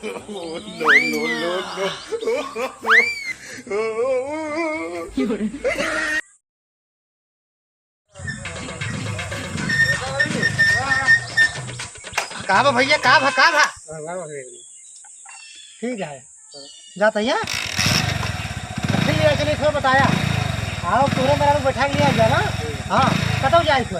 Oh, no, no, no, no. कहा भैया कहा ठीक है जाता है ठीक है चलिए थोड़ा बताया आओ पूरे मेरा बैठा लिया जाना हाँ कतौ जाए तो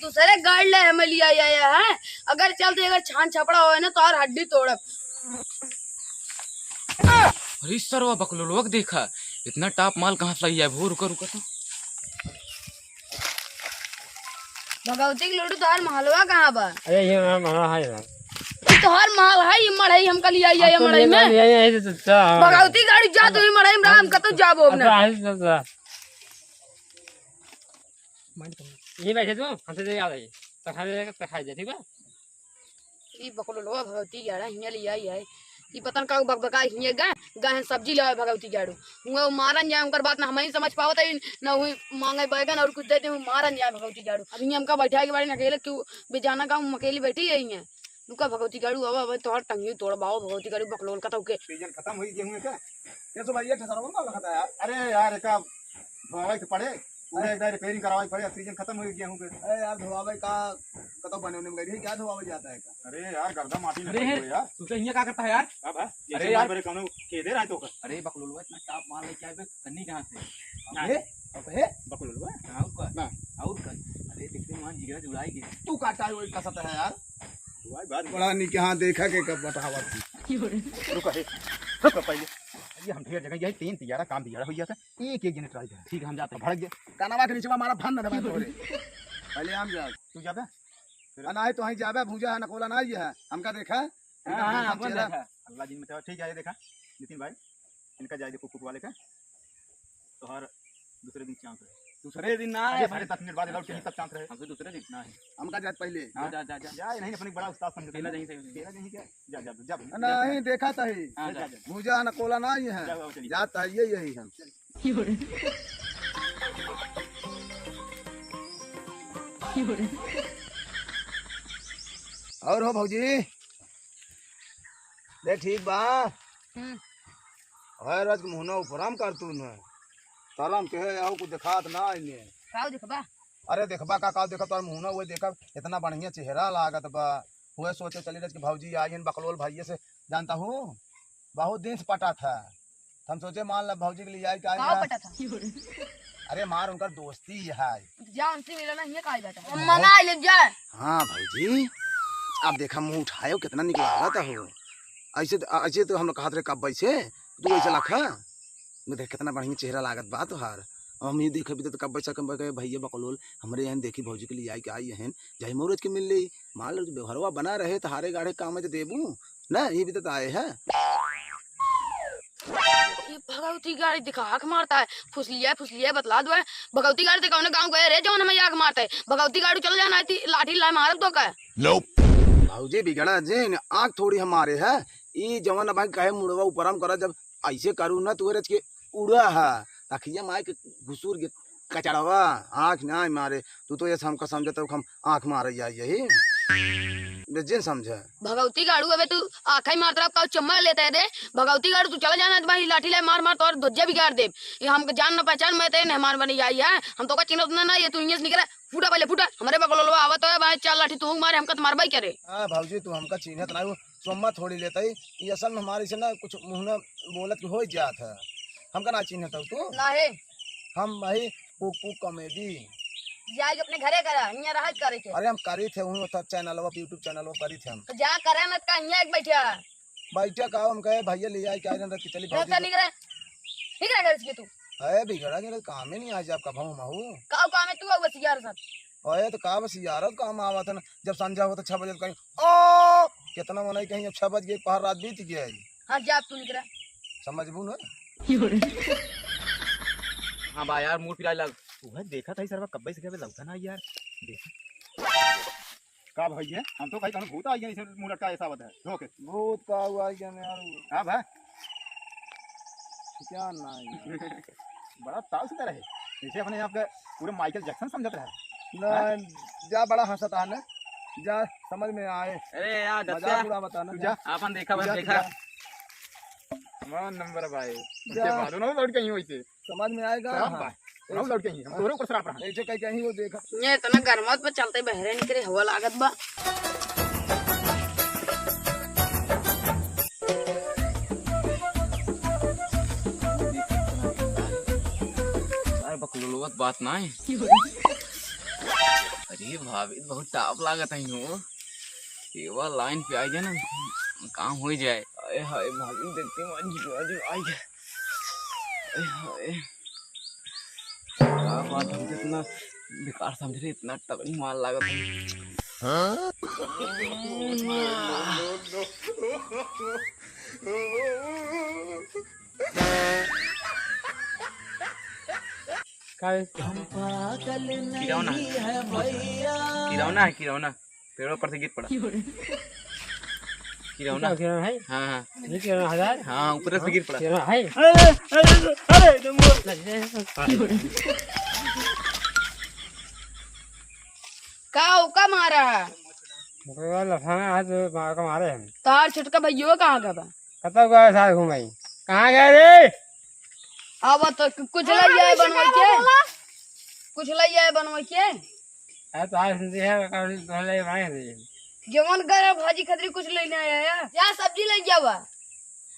दूसरे गाड़ ले हमें लिया आया है अगर चलते अगर छान छपड़ा हो ना तो और हड्डी तोड़ब। अरे सर वो बकलोलवक देखा इतना टॉप माल कहाँ से है वो रुका रुका तो भगवती के लोटू तोहर महलवा कहाँ बा? अरे ये हमारा है तोहर महल है ये मढ़ई हमका लिया आया मढ़ई में भगवती गाड़ी जा तू मढ़ई में हम कतो जाबो ना ये बैठे तू हमसे दे आ रही तो खाई दे ठीक है ई बकलोलवा भगवती गाड़ा हिया लिया आई है ई पतन का बकबका हिया गाय सब्जी लावे भगवती गाड़ू हुआ मारन जाए उनकर बात ना हम ही समझ पावत है ना हुई मांगे बैगन और कुछ देते हूं मारन जाए भगवती गाड़ू अभी हमका बैठा के बारे में अकेले क्यों बेजाना का अकेली बैठी है यहीं दुका भगवती गाड़ू अब तोहर टंगी तोड़ बाओ भगवती गाड़ू बकलोल का तो के सीजन खत्म हुई गेहूं का ये तो भाई ये ठसरवा ना लगता है अरे यार का धोवाई के पड़े पूरे एक रिपेयरिंग करवाई पड़े सीजन खत्म हुई गेहूं के अरे यार धोवाई का कतो बने होने में गई क्या धोवाई जाता है का अरे यार गर्दा माटी में यार तू तो यहाँ क्या करता है यार अब अरे यार मेरे कौन के दे रहा है तो अरे बकलोलवा इतना टॉप माल है क्या है कन्नी कहाँ से अरे अब है बकलोलवा ना और कर अरे देखते वहाँ जिगरा जुड़ाई के तू काटा है वही कसता है यार भाई बात बड़ा नहीं कहां देखा के कब बतावा रुको रुको पहले ये हम ढेर जगह यही 3 तियारा काम दिया हो गया था एक जने ट्राई कर ठीक है हम जाते हैं भड़क गए कानावा के नीचे हमारा फन ना तोरे पहले हम जा तू जाबे ना है तो वहीं जाबे भूजा है नकोला ना ये है हमका देखा हां अपन देखा अल्लाह जी में तो ठीक है ये देखा नितिन भाई इनका जाए देखो कुक वाले का तो हर दूसरे दिन ना है 10.5 मिनट बाद लौट के तब चांस रहे हमसे दूसरे दिन ना है हमका जात पहले हां जा जा जा नहीं अपने बड़ा उस्ताद समझ पहले नहीं क्या जा जा जा नहीं देखा था ही भूजा न कोला ना ये है जाता है यही हम और हो भौजी ले ठीक बा है रज मुहना उपराम कर तू न तालाम के है आओ को दिखात ना इने काऊ देखबा अरे देखबा का देखा तोर मुहना वो देखा इतना बढ़िया चेहरा लागत बा हुए सोचे चली रज के भौजी आइन बकलोल भाई से जानता हूँ बहुत दिन से पटा था हम सोचे मान ला भौजी के लिए आई का पटा था अरे मार उनका दोस्ती है जा उनसे मिलना हिया काई बैठा मना ले जा हाँ भौजी अब देखा मुंह उठायो कितना निकला था हो ऐसे तो हम लोग कहते रहे कब बैसे तू ऐसे लखा देख कितना बढ़िया चेहरा लागत बा तोहार हम ये देखे भी तो कब बैसा कब भैया बकलोल हमारे यहाँ देखी भौजी के लिए आई के आई हैं जाई मोरज के मिल ली मान लो व्यवहारवा बना रहे तहारे गाड़े काम में तो देबू ना ये भी तो आए है ये भगवती गाड़ी दिखा आँख मारता है फुसलिया बतला दो है भगवती गाड़ी दिखा गाँव गए रे जो हमें आँख मारता है भगवती गाड़ी चल जाना थी लाठी ला मारब तो का भौजी बिगड़ा जे आँख थोड़ी हमारे है ये जवान भाई कहे मुड़वा ऊपर करा जब ऐसे करू ना तू रच के उड़ा है अखिया मार के घुसूर के कचड़वा आँख ना मारे तू तो ये हमका समझता हम आँख मारे यही जिन समझे भगवती गाड़ू अबे तू आँखें मारता का चम्मा लेता है दे भगवती गाड़ू तू चला जाना भाई लाठी ले मार मार तो और ध्वजा बिगाड़ दे ये हम जान ना पहचान मैं तेरे मेहमान बनी आई है हम तो का चिन्ह ना ये तू इंग्लिश निकला फूटा पहले फूटा हमारे बकलोलवा आवत है भाई चाल लाठी तू मारे हमका तो मारबाई करे हां भौजी तू हमका चिन्हत ना सोम्मा थोड़ी लेता है ये असल में हमारे से ना कुछ मुंह बोलत हो जात है हमका ना चिन्हत तू ना है हम भाई पुक कॉमेडी जाए अपने घरे करा हिया रहा करे के अरे हम करी थे वही तो चैनल व यूट्यूब चैनल व करी थे हम तो जा करे मत का हिया एक बैठा बैठा का हम कहे भैया ले आई क्या रन चली तो निकल घर से तू अरे बिगड़ा के काम ही नहीं आज आपका भाऊ महू का काम है तू बस यार साथ अरे तो का बस यार काम आवा था ना जब संजा हो तो 6 बजे कहीं ओ कितना मनाई कहीं अब 6 बज गए पहर रात बीत गया हां जा तू निकल समझबू ना हाँ बा यार मुंह पिराई लग वह देखा था सर कब्बे से लगता ना यार देखा का भैया हम तो कहीं भूत आ गया इसे मुंह लटका ऐसा बता है ओके भूत का हुआ यार हां भाई क्या नहीं बड़ा ताव से रहे जैसे अपने आप के पूरे माइकल जैक्सन समझत रहा ना जा बड़ा हंसता है ना जा समझ में आए अरे यार मजाक पूरा बताना जा आपन देखा बस जा, देखा जा। मान नंबर भाई जा। मालूम ना लौट कहीं होई से समझ में आएगा शराब भाई हम लौट कहीं हम तोरे ऊपर शराब रहा ऐसे कहीं कहीं वो देखा ये इतना गरमत पे चलते बहरे निकले हवा लागत बा। अरे बकलोलवत बात ना है अरे भाभी बहुत टाप लागत है हो ये वाला लाइन पे आ जाए ना काम हो जाए। अरे हाय भाभी देखते आज आई है। अरे हाय क्या बात हम इतना बेकार समझ रहे इतना तगड़ी माल लागत है। काय किरौना किरौना है किरौना पेड़ों पर से गिर पड़ा किरौना किरण है हाँ हाँ ये किरण हजार हाँ ऊपर से गिर पड़ा। किरण है का मारा लफाना हाथ का मारे हम तार छटका भैया कहाँ का बा? कतौ गए साथ घुमाई कहाँ गए रे अब तो कुछ लइया है बनवाई के कुछ लइया है बनवाई के है तो आज सुनते हैं पहले बनाए थे जवन कर भाजी खतरी कुछ लेने आया जा सब्जी ले जावा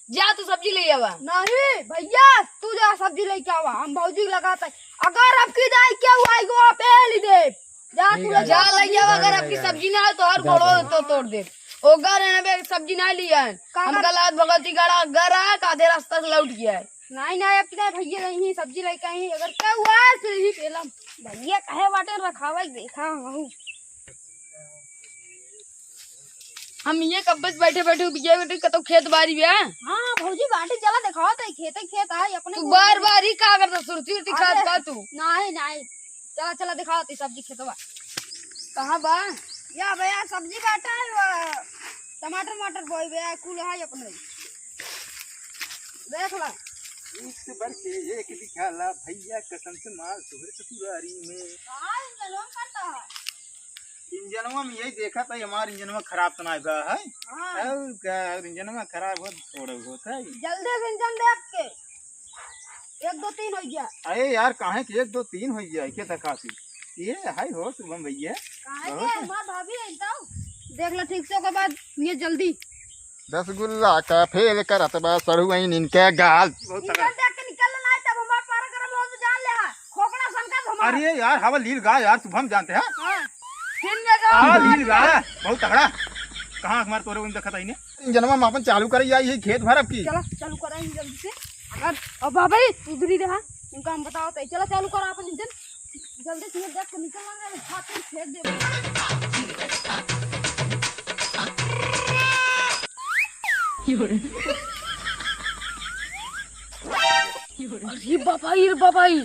जा तू सब्जी ले आवा। नहीं भैया तू जा सब्जी लेके आवा हम भौजी लगाते अगर आपकी दाई क्या हुआ आएगो आप ले दे जा तू ले जा ले जावा अगर आपकी सब्जी ना है तो हर घोड़ो तो तोड़ दे ओ घर है ना सब्जी ना लिया है हम कल आज भगवती गड़ा घर है आधे रास्ता से लौट गया है। नहीं नहीं आपकी दाई भैया नहीं सब्जी लेके आई अगर क्या हुआ फिर ही पेलम भैया कहे बाटे रखावा देखा हूँ हम ये कब बस बैठे बैठे बिया बेटे कतो खेत बारी है। हाँ भौजी बाटे चला दिखाओ तो खेत है अपने तू बार बार ही का करता सुरती उरती खात का तू नहीं नहीं चला चला दिखाओ ती सब्जी खेतवा कहाँ बा या भैया सब्जी बाटा है टमाटर मटर बोई भैया कुल है अपने देख ला एक बढ़ के एक दिखाला भैया कसम से मार तोहरे ससुरारी में हाँ इंजनवा करता है इंजनवा में यही देखा था हमारा इंजनवा खराब तो ना गया है हाँ और क्या इंजनवा खराब हो थोड़ा होता है। जल्दी से इंजन देख के 1 2 3 हो गया अरे यार काहे कि 1 2 3 हो जाए के तकाती ये हाय हो शुभम भैया काहे के मां भाभी आई तो देख लो ठीक से ओकर बाद ये जल्दी रसगुल्ला का फेल करत बा सरुआइन इनके गाल बहुत इंजन देख के निकल ना तब हमार पार करब हो तो जान ले हा खोखड़ा संका हमार अरे यार हवा लील गा यार शुभम जानते हैं हां फिर जगह हाँ लील गा बहुत तगड़ा कहाँ हमारे तोरे उन देखा था इन्हें इंजनवा में अपन चालू कर यही खेत भर अब की चलो चालू कराएंगे जल्दी से अगर अब भाभी उधर ही रहा उनका हम बताओ तो चलो चालू करो अपन इंजन जल्दी से देख के निकल ना छाती फेंक दे अरे बाबाई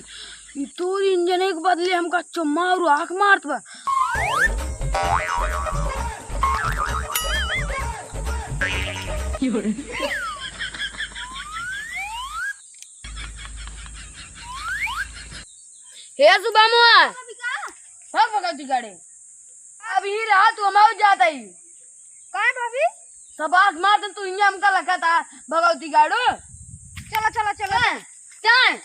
ये तो इंजन के बदले हमका चुम्मा और आँख मारत बा। हे सुबह मुआ सब भगवती गाड़ी अभी रहा तू हमारे जाता ही काहे भाभी सब आँख मारते तू इंजन हमका लगा था भगवती गाड़ो चलो चलो चलो चाय